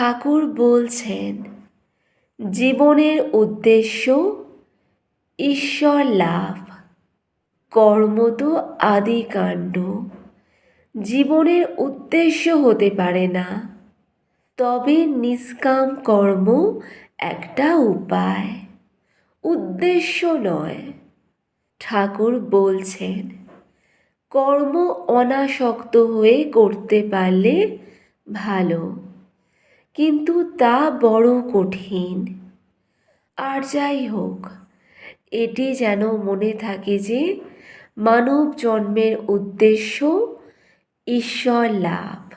ঠাকুর বলছেন, জীবনের উদ্দেশ্য ঈশ্বর লাভ। কর্ম তো আদি কাণ্ড, জীবনের উদ্দেশ্য হতে পারে না। তবে নিষ্কাম কর্ম একটা উপায়, উদ্দেশ্য নয়। ঠাকুর বলছেন, কর্ম অনাসক্ত হয়ে করতে পারলে ভালো, কিন্তু তা বড় কঠিন। আর যাই হোক, এটি যেন মনে থাকে যে মানব জন্মের উদ্দেশ্য ঈশ্বর লাভ।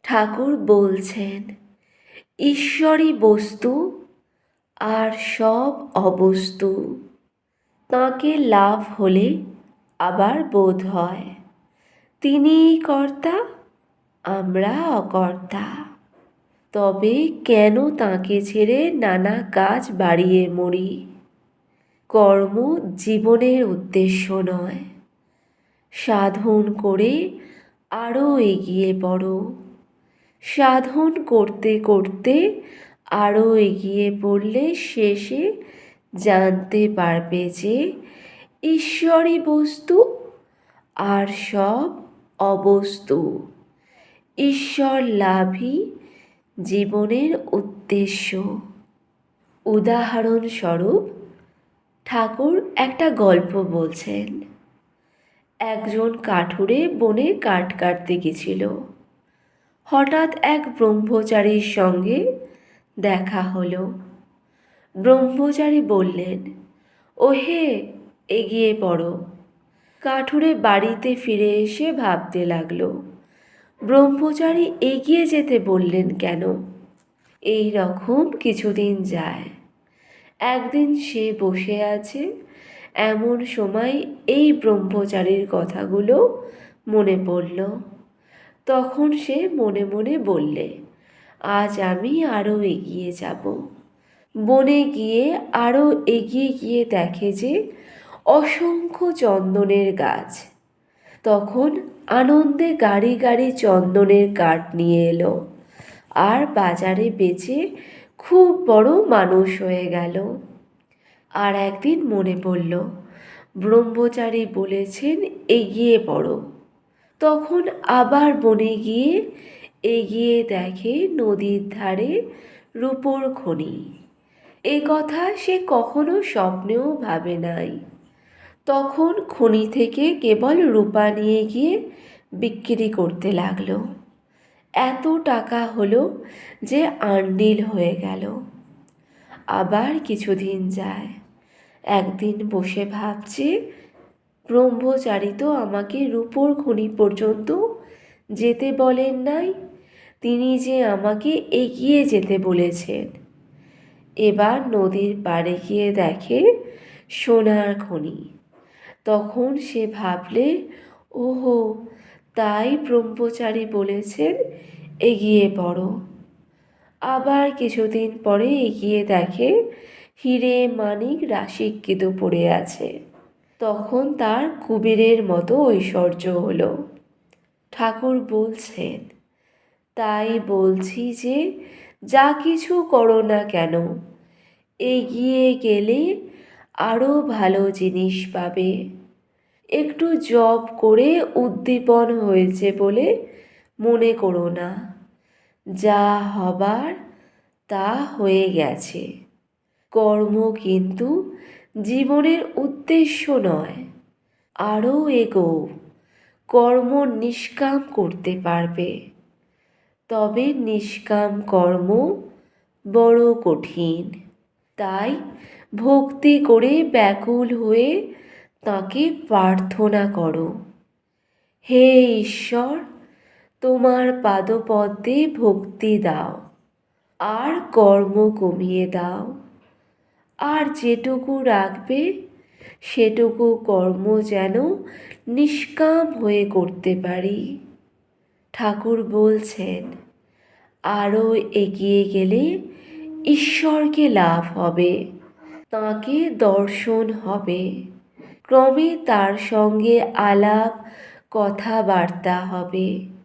ঠাকুর বলছেন, ঈশ্বরই বস্তু আর সব অবস্তু। তাঁকে লাভ হলে আবার বোধ হয় তিনিই কর্তা, আমরা অকর্তা। তবে কেন তাঁকে ছেড়ে নানা কাজ বাড়িয়ে মরি? কর্ম জীবনের উদ্দেশ্য নয়। সাধন করে আরও এগিয়ে পড়ো। সাধন করতে করতে আরও এগিয়ে পড়লে শেষে জানতে পারবে যে ঈশ্বরই বস্তু আর সব অবস্তু। ঈশ্বর লাভই জীবনের উদ্দেশ্য। উদাহরণস্বরূপ ঠাকুর একটা গল্প বলছেন। একজন কাঠুরে বনে কাঠ কাটতে গেছিল। হঠাৎ এক ব্রহ্মচারীর সঙ্গে দেখা হলো। ব্রহ্মচারী বললেন, ওহে, এগিয়ে পড়ো। কাঠুরে বাড়িতে ফিরে এসে ভাবতে লাগলো, ব্রহ্মচারী এগিয়ে যেতে বললেন কেন? এই রকম কিছুদিন যায়। একদিন সে বসে আছে, এমন সময় এই ব্রহ্মচারীর কথাগুলো মনে পড়ল। তখন সে মনে মনে বললে, আজ আমি আরও এগিয়ে যাব। বনে গিয়ে আরও এগিয়ে গিয়ে দেখে যে অসংখ্য চন্দনের গাছ। তখন আনন্দে গাড়ি গাড়ি চন্দনের কাঠ নিয়ে এলো আর বাজারে বেচে খুব বড় মানুষ হয়ে গেল। আর একদিন মনে পড়ল, ব্রহ্মচারী বলেছেন এগিয়ে পড়ো। তখন আবার বনে গিয়ে এগিয়ে দেখে নদীর ধারে রূপোর খনি। এ কথা সে কখনো স্বপ্নেও ভাবে নাই। তখন খনি থেকে কেবল রূপা নিয়ে গিয়ে বিক্রি করতে লাগলো। এত টাকা হলো যে আন্ডিল হয়ে গেল। আবার কিছুদিন যায়। একদিন বসে ভাবছে, ব্রহ্মচারী তো আমাকে রূপোর খনি পর্যন্ত যেতে বলেন নাই, তিনি যে আমাকে এগিয়ে যেতে বলেছেন। এবার নদীর পাড়ে গিয়ে দেখে সোনার খনি। তখন সে ভাবলে, ওহো, তাই ব্রহ্মচারী বলেছেন এগিয়ে পড়ো। আবার কিছুদিন পরে এগিয়ে দেখে হিরে মানিক রাশিকৃত পড়ে আছে। তখন তার কুবেরের মতো ঐশ্বর্য হলো। ঠাকুর বলছেন, তাই বলছি যে যা কিছু করো না কেন, এগিয়ে গেলে আরও ভালো জিনিস পাবে। একটু জপ করে উদ্দীপন হয়েছে বলে মনে করো না। যা হবার তা হয়ে গেছে। কর্ম কিন্তু জীবনের উদ্দেশ্য নয়। আরও এগো, কর্ম নিষ্কাম করতে পারবে। তবে নিষ্কাম কর্ম বড় কঠিন। তাই ভক্তি করে ব্যাকুল হয়ে তাঁকে প্রার্থনা করো, হে ঈশ্বর, তোমার পাদপদ্মে ভক্তি দাও আর কর্ম কমিয়ে দাও। আর যেটুকু রাখবে সেটুকু কর্ম যেন নিষ্কাম হয়ে করতে পারি। ঠাকুর বলছেন, আরও এগিয়ে গেলে ঈশ্বরকে লাভ হবে, তাঁকে দর্শন হবে। ক্রমে তার সঙ্গে আলাপ কথাবার্তা হবে।